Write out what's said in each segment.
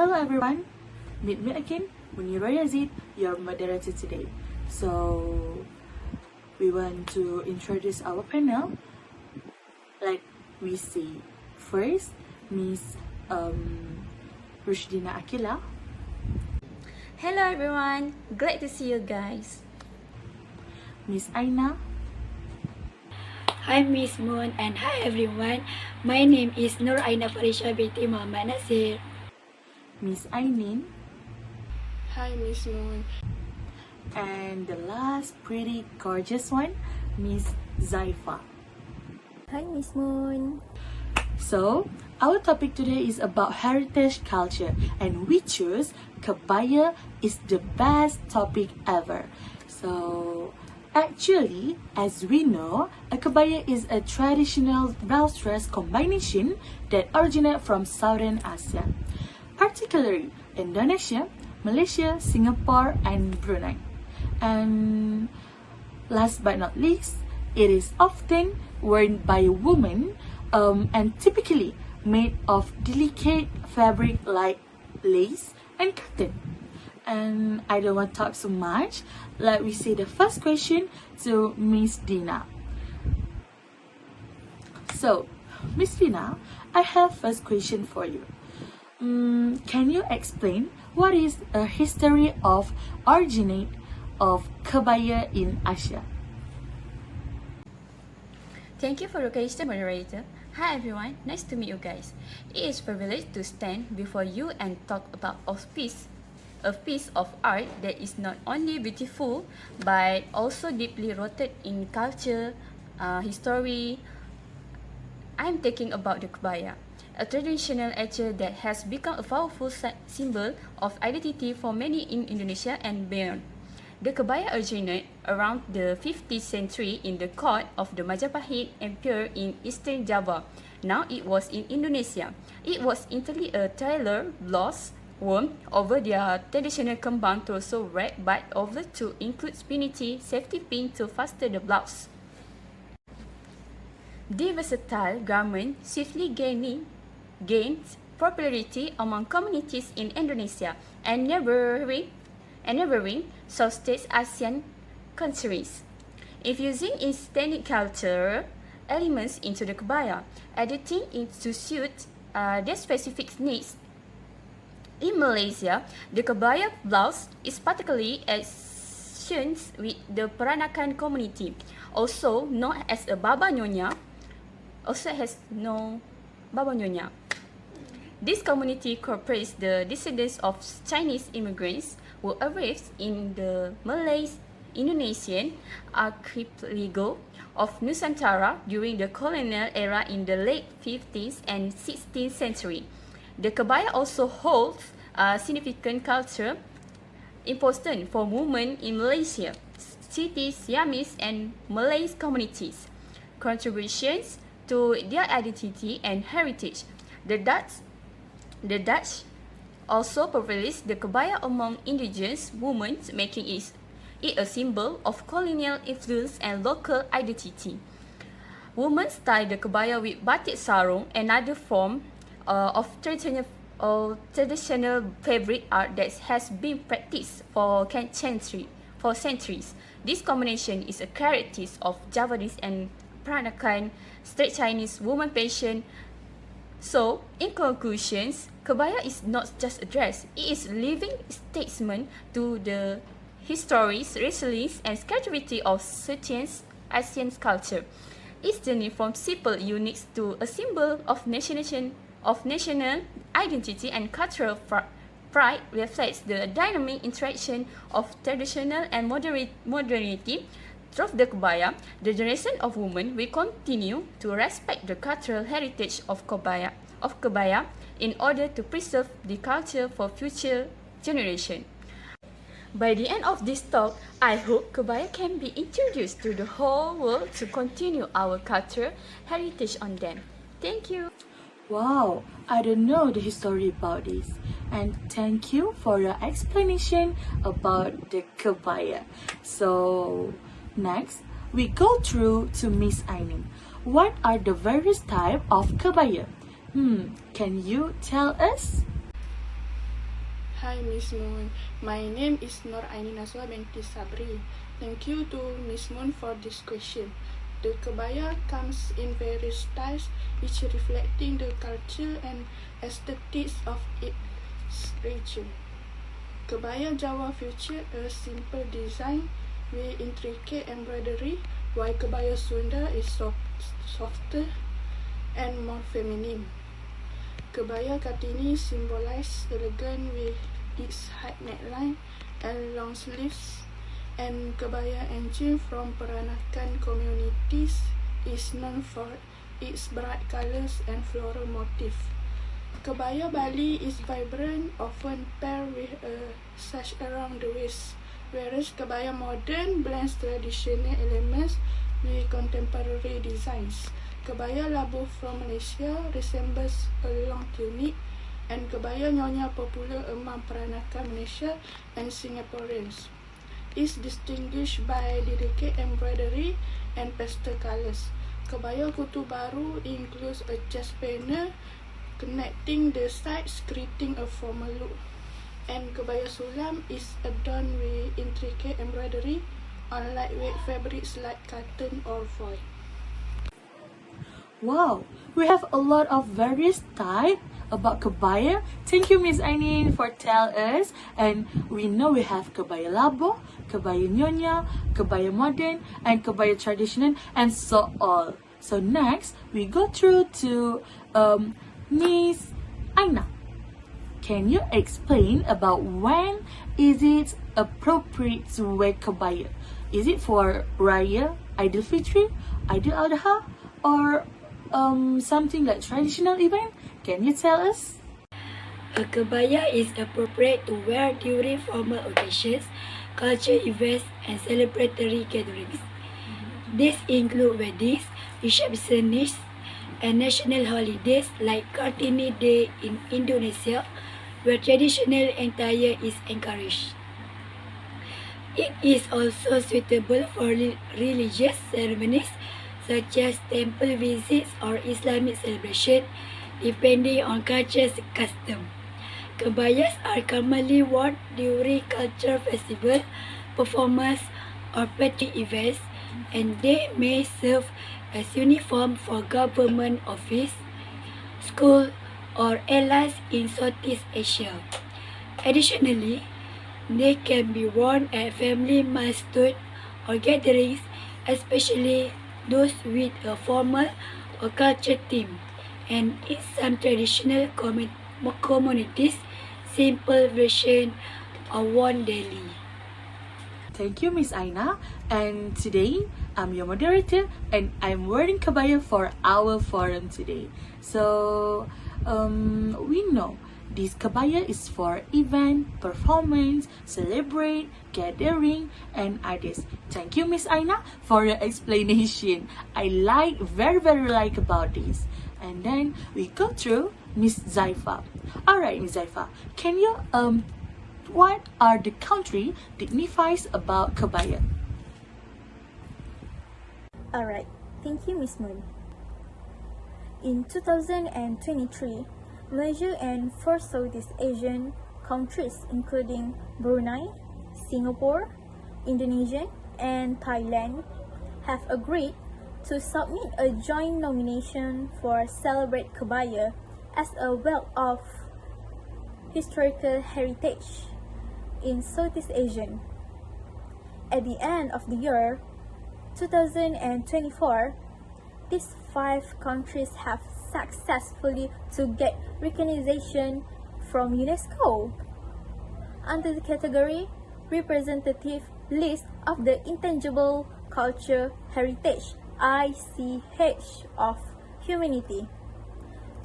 Hello everyone, meet me again, Munira Yazid, your moderator today. So, we want to introduce our panel. Like we see, first, Miss Rushdina Akila. Hello everyone, glad to see you guys. Miss Aina. Hi Miss Moon and hi everyone. My name is Nur Aina Farisha binti Muhammad Nasir. Miss Ainin. Hi Miss Moon. And the last pretty gorgeous one, Miss Zaifa. Hi Miss Moon. So, our topic today is about heritage culture, and we choose Kebaya is the best topic ever. So, actually, as we know, a kebaya is a traditional well-dressed combination that originates from Southern Asia, particularly Indonesia, Malaysia, Singapore, and Brunei. And last but not least, it is often worn by women and typically made of delicate fabric like lace and cotton. And I don't want to talk so much. Like we say the first question to Miss Dina. So, Miss Dina, I have first question for you. Can you explain what is the history of originate of Kebaya in Asia? Thank you for the question, moderator. Hi everyone, nice to meet you guys. It is a privilege to stand before you and talk about a piece of art that is not only beautiful but also deeply rooted in culture, history. I'm talking about the Kebaya, a traditional attire that has become a powerful symbol of identity for many in Indonesia and beyond. The Kebaya originated around the 15th century in the court of the Majapahit Empire in eastern Java. Now it was in Indonesia. It was entirely a tailor blouse worn over their traditional kembang torso wrap but over to include spinity safety pin to fasten the blouse. The versatile garment swiftly gained popularity among communities in Indonesia and neighboring Southeast Asian countries, infusing ethnic culture elements into the kebaya, editing it to suit their specific needs. In Malaysia, the kebaya blouse is particularly associated with the Peranakan community, also known as a Baba Nyonya. This community incorporates the descendants of Chinese immigrants who arrived in the Malay-Indonesian archipelago of Nusantara during the colonial era in the late 15th and 16th century. The kebaya also holds significant cultural importance for women in Malaysia, cities, Siamese and Malay communities. Contributions to their identity and heritage. The Dutch also popularized the kebaya among indigenous women, making it a symbol of colonial influence and local identity. Women style the kebaya with batik sarung, another form of traditional fabric art that has been practiced for centuries. This combination is a characteristic of Javanese and Peranakan straight Chinese woman fashion. So, in conclusions, kebaya is not just a dress, it is a living statement to the history, resilience, and creativity of Southeast Asian culture. Its journey from simple unique to a symbol of national identity and cultural pride reflects the dynamic interaction of traditional and modernity. Through the kebaya, the generation of women will continue to respect the cultural heritage of kebaya in order to preserve the culture for future generations. By the end of this talk, I hope kebaya can be introduced to the whole world to continue our cultural heritage on them. Thank you. Wow, I don't know the history about this. And thank you for your explanation about the kebaya. So, next, we go through to Miss Ainin. What are the various types of kebaya? Can you tell us? Hi Miss Moon, my name is Nur Aini Naswa binti Sabri. Thank you to Miss Moon for this question. The kebaya comes in various styles, each reflecting the culture and aesthetics of its region. Kebaya Jawa featured a simple design with intricate embroidery, while Kebaya Sunda is softer and more feminine. Kebaya Kartini symbolizes elegance with its high neckline and long sleeves, and Kebaya Encim from Peranakan communities is known for its bright colors and floral motif. Kebaya Bali is vibrant, often paired with a sash around the waist, whereas Kebaya Modern blends traditional elements with contemporary designs. Kebaya Labuh from Malaysia resembles a long tunic, and Kebaya Nyonya popular among Peranakan Malaysia and Singaporeans. Is distinguished by delicate embroidery and pastel colors. Kebaya Kutu Baru includes a chest panel connecting the sides, creating a formal look. And Kebaya Sulam is adorned with intricate embroidery on lightweight fabrics like cotton or foil. Wow, we have a lot of various type about kebaya. Thank you, Miss Ainin, for tell us. And we know we have kebaya labo, kebaya nyonya, kebaya modern, and kebaya traditional, and so on. So next, we go through to Miss Aina. Can you explain about when is it appropriate to wear kebaya? Is it for Raya, Aidilfitri, Aidil Adha, or something like traditional event? Can you tell us? A kebaya is appropriate to wear during formal occasions, cultural events, and celebratory gatherings. These include weddings, receptions, and national holidays like Kartini Day in Indonesia, where traditional attire is encouraged. It is also suitable for religious ceremonies such as temple visits or Islamic celebration, depending on culture's custom. Kebayas are commonly worn during cultural festivals, performances, or patriotic events, and they may serve as uniform for government office, school, or airlines in Southeast Asia. Additionally, they can be worn at family milestones or gatherings, especially those with a formal or cultural theme, and in some traditional communities, simple versions are worn daily. Thank you, Miss Aina. And today, I'm your moderator, and I'm wearing kebaya for our forum today. So, we know this kebaya is for event, performance, celebrate, gathering, and others. Thank you, Miss Aina, for your explanation. I very like about this. And then we go through Miss Zaifa. Alright, Miss Zaifa, can you what are the country dignifies about kebaya? Alright, thank you, Miss Moon. In 2023, Malaysia and 4 Southeast Asian countries including Brunei, Singapore, Indonesia, and Thailand have agreed to submit a joint nomination for Celebrate Kebaya as a wealth of historical heritage in Southeast Asia. At the end of the year 2024, these 5 countries have successfully to get recognition from UNESCO under the category Representative List of the Intangible Cultural Heritage (ICH) of Humanity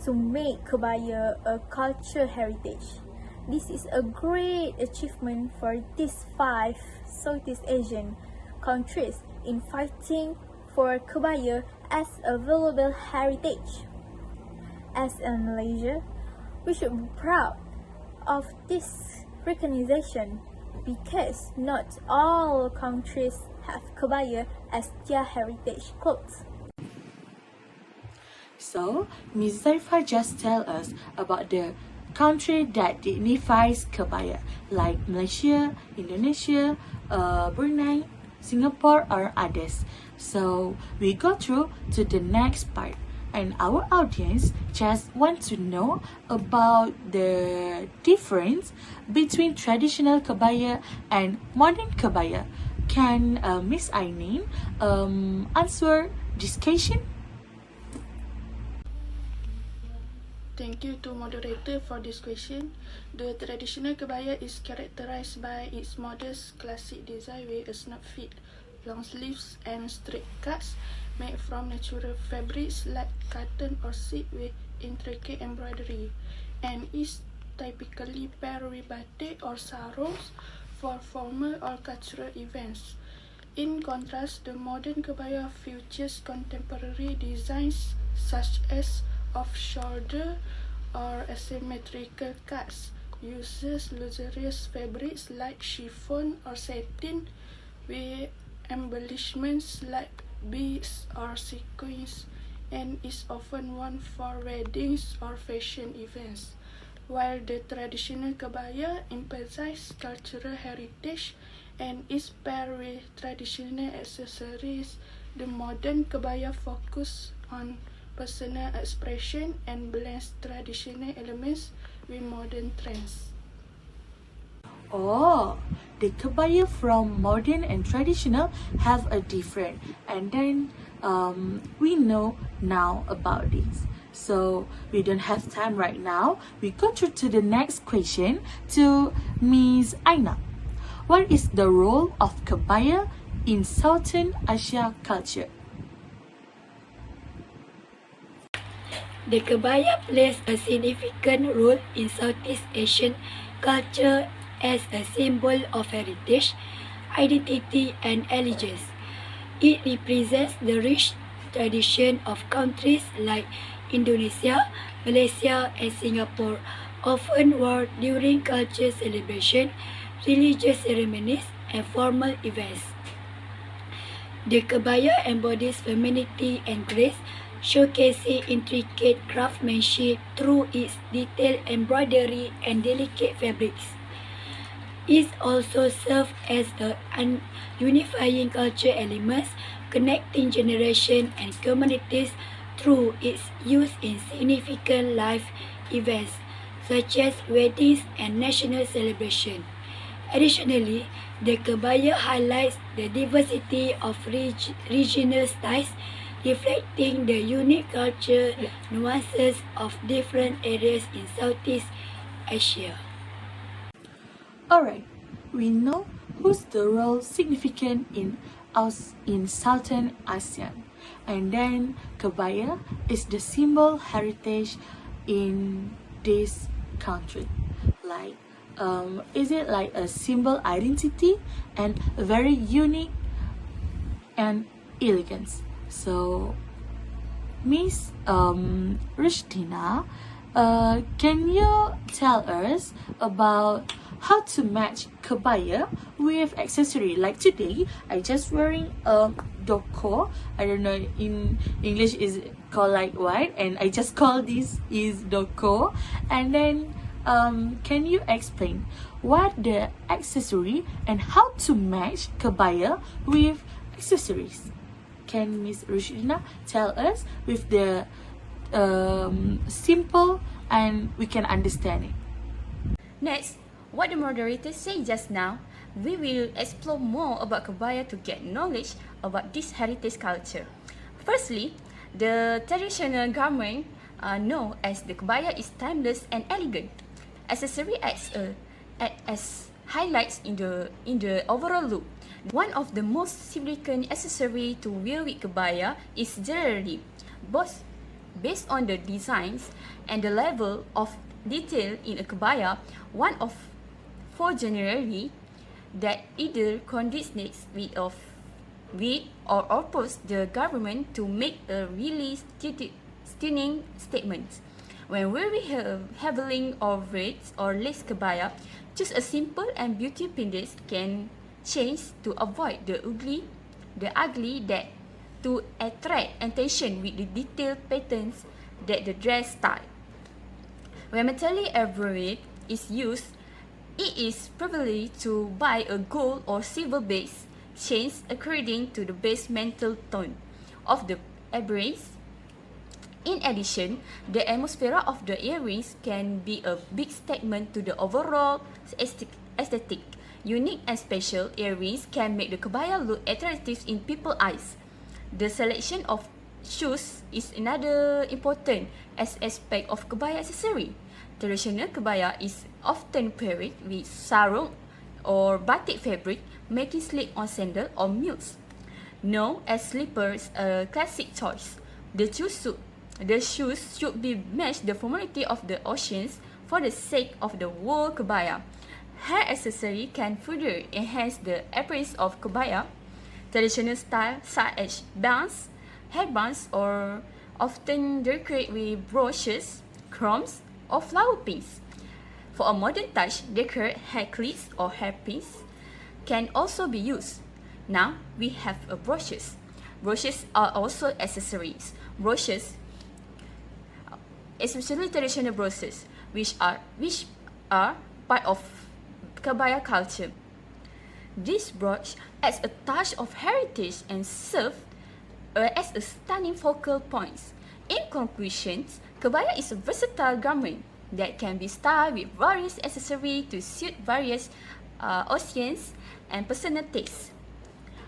to make kebaya a cultural heritage. This is a great achievement for these 5 Southeast Asian countries in fighting for kebaya as a valuable heritage. As in Malaysia, we should be proud of this recognition because not all countries have kebaya as their heritage clothes. So, Ms. Zaifa just tell us about the country that dignifies kebaya, like Malaysia, Indonesia, Brunei, Singapore, or others. So we go through to the next part, and our audience just want to know about the difference between traditional kebaya and modern kebaya. Can Miss Ainin answer this question? Thank you to moderator for this question. The traditional kebaya is characterized by its modest classic design with a snug fit, long sleeves and straight cuts made from natural fabrics like cotton or silk with intricate embroidery, and is typically paired with batik or sarongs for formal or cultural events. In contrast, the modern kebaya features contemporary designs such as off-shoulder or asymmetrical cuts, uses luxurious fabrics like chiffon or satin with embellishments like beads or sequins, and is often worn for weddings or fashion events. While the traditional kebaya emphasizes cultural heritage and is paired with traditional accessories, the modern kebaya focuses on personal expression and blends traditional elements with modern trends. Oh, the kebaya from modern and traditional have a different, and then we know now about this. So we don't have time right now. We go through to the next question to Miss Aina. What is the role of kebaya in Southern Asia culture? The kebaya plays a significant role in Southeast Asian culture as a symbol of heritage, identity, and allegiance. It represents the rich tradition of countries like Indonesia, Malaysia, and Singapore, often worn during cultural celebration, religious ceremonies, and formal events. The kebaya embodies femininity and grace, showcasing intricate craftsmanship through its detailed embroidery and delicate fabrics. It also serves as a unifying cultural element, connecting generations and communities through its use in significant life events such as weddings and national celebrations. Additionally, the kebaya highlights the diversity of regional styles, reflecting the unique culture nuances of different areas in Southeast Asia. Alright, we know who's the role significant in Southern ASEAN, and then kebaya is the symbol heritage in this country. Like, is it like a symbol identity and very unique and elegance? So, Miss Rushdina, can you tell us about how to match kebaya with accessory? Like today, I just wearing a doko. I don't know in English is called like what, and I just call this is doko. And then, can you explain what the accessory and how to match kebaya with accessories? Can Miss Rushdina tell us with the simple and we can understand it? Next, what the moderator said just now, we will explore more about kebaya to get knowledge about this heritage culture. Firstly, the traditional garment known as the kebaya is timeless and elegant. Accessory as highlights in the overall look. One of the most significant accessory to wear with kebaya is jewelry, both based on the designs and the level of detail in a kebaya. One of four generally that either coordinates with or oppose the government to make a really stunning statement. When wearing heavily overlaid or lace kebaya, choose a simple and beautiful pendants can change to avoid the ugly that to attract attention with the detailed patterns that the dress style. When metallic abrade is used, it is preferably to buy a gold or silver base, changed according to the base metal tone of the abrades. In addition, the atmosphere of the earrings can be a big statement to the overall aesthetic. Unique and special earrings can make the kebaya look attractive in people's eyes. The selection of shoes is another important aspect of kebaya accessory. Traditional kebaya is often paired with sarung or batik fabric, making slip-on sandal or mules. Known as slippers, a classic choice. The shoes should be match the formality of the occasions for the sake of the whole kebaya. Hair accessory can further enhance the appearance of kebaya. Traditional style such as bands, headbands, or often decorated with brooches, crowns, or flower pins. For a modern touch, decorated hair clips or hairpins can also be used. Now we have brooches. Brooches are also accessories. Brooches, especially traditional brooches, which are part of kebaya culture. This brooch adds a touch of heritage and serves as a stunning focal point. In conclusion, kebaya is a versatile garment that can be styled with various accessories to suit various occasions and personal tastes.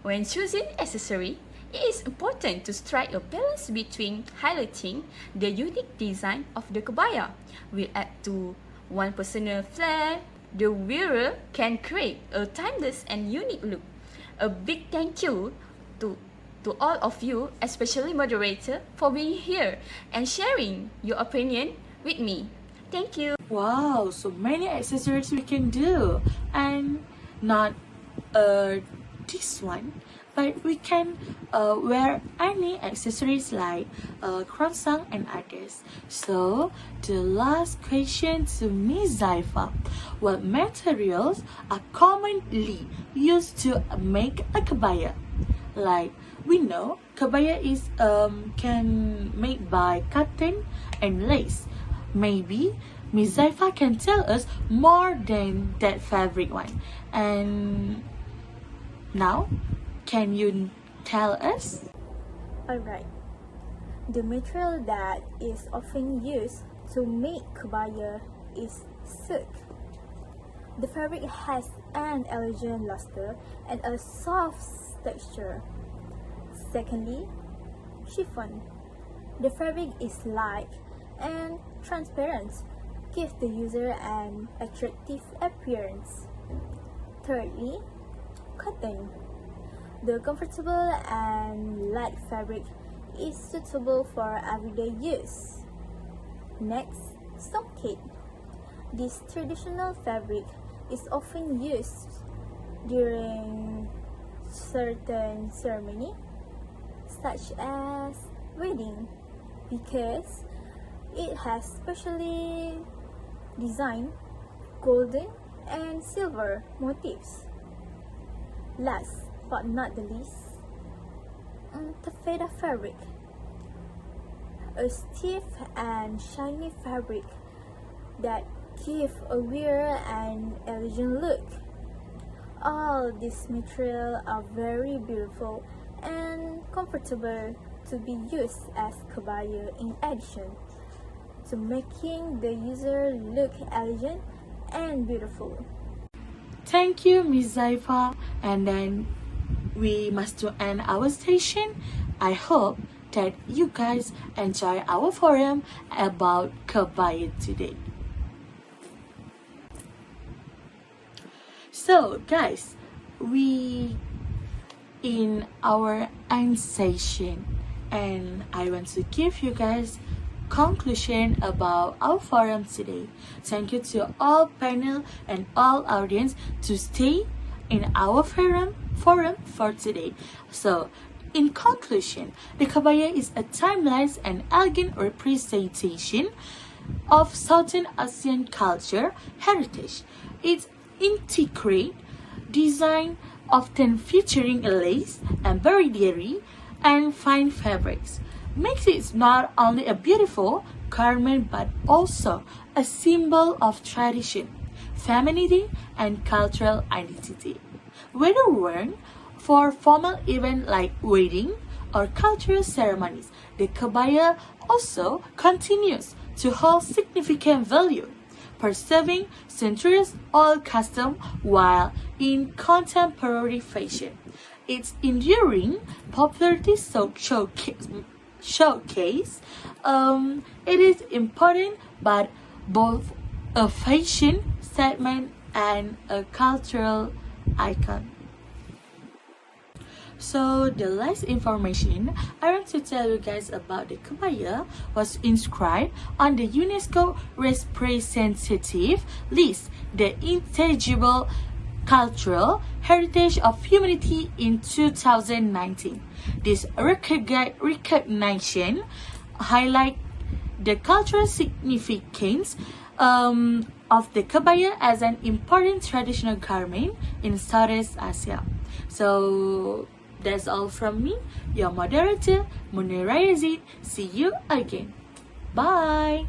When choosing accessory, it is important to strike a balance between highlighting the unique design of the kebaya, will add to one personal flair. The wearer can create a timeless and unique look. A big thank you to all of you, especially moderator, for being here and sharing your opinion with me. Thank you. Wow, so many accessories we can do, and not this one, but we can wear any accessories like croissant and others. So the last question to Ms. Zaifa: what materials are commonly used to make a kebaya? Like we know, kebaya is can made by cotton and lace. Maybe Ms. Zaifa can tell us more than that fabric one. And now, can you tell us? Alright. The material that is often used to make kebaya is silk. The fabric has an elegant luster and a soft texture. Secondly, chiffon. The fabric is light and transparent, gives the user an attractive appearance. Thirdly, cotton. The comfortable and light fabric is suitable for everyday use. Next, stockade. This traditional fabric is often used during certain ceremony, such as wedding, because it has specially designed golden and silver motifs. Last but not the least, taffeta fabric, a stiff and shiny fabric that gives a wearer an elegant look. All these materials are very beautiful and comfortable to be used as kebaya, in addition to making the user look elegant and beautiful. Thank you, Ms. Zaifa. And then we must to end our station. I hope that you guys enjoy our forum about kebaya today. So guys, we in our end session, and I want to give you guys conclusion about our forum today. Thank you to all panel and all audience to stay in our forum for today. So in conclusion, the kebaya is a timeless and elegant representation of Southern Asian culture heritage. It's intricate design, often featuring lace, embroidery, and fine fabrics, makes it not only a beautiful garment but also a symbol of tradition, femininity, and cultural identity. Whether worn for formal events like wedding or cultural ceremonies, the kebaya also continues to hold significant value, preserving centuries-old custom while in contemporary fashion. Its enduring popularity showcase it is important but both a fashion statement and a cultural icon. So the last information I want to tell you guys about the kebaya was inscribed on the UNESCO representative list, the intangible cultural heritage of humanity in 2019. This recognition highlights the cultural significance of the kebaya as an important traditional garment in Southeast Asia. So that's all from me, your moderator, Munira Yazid. See you again. Bye.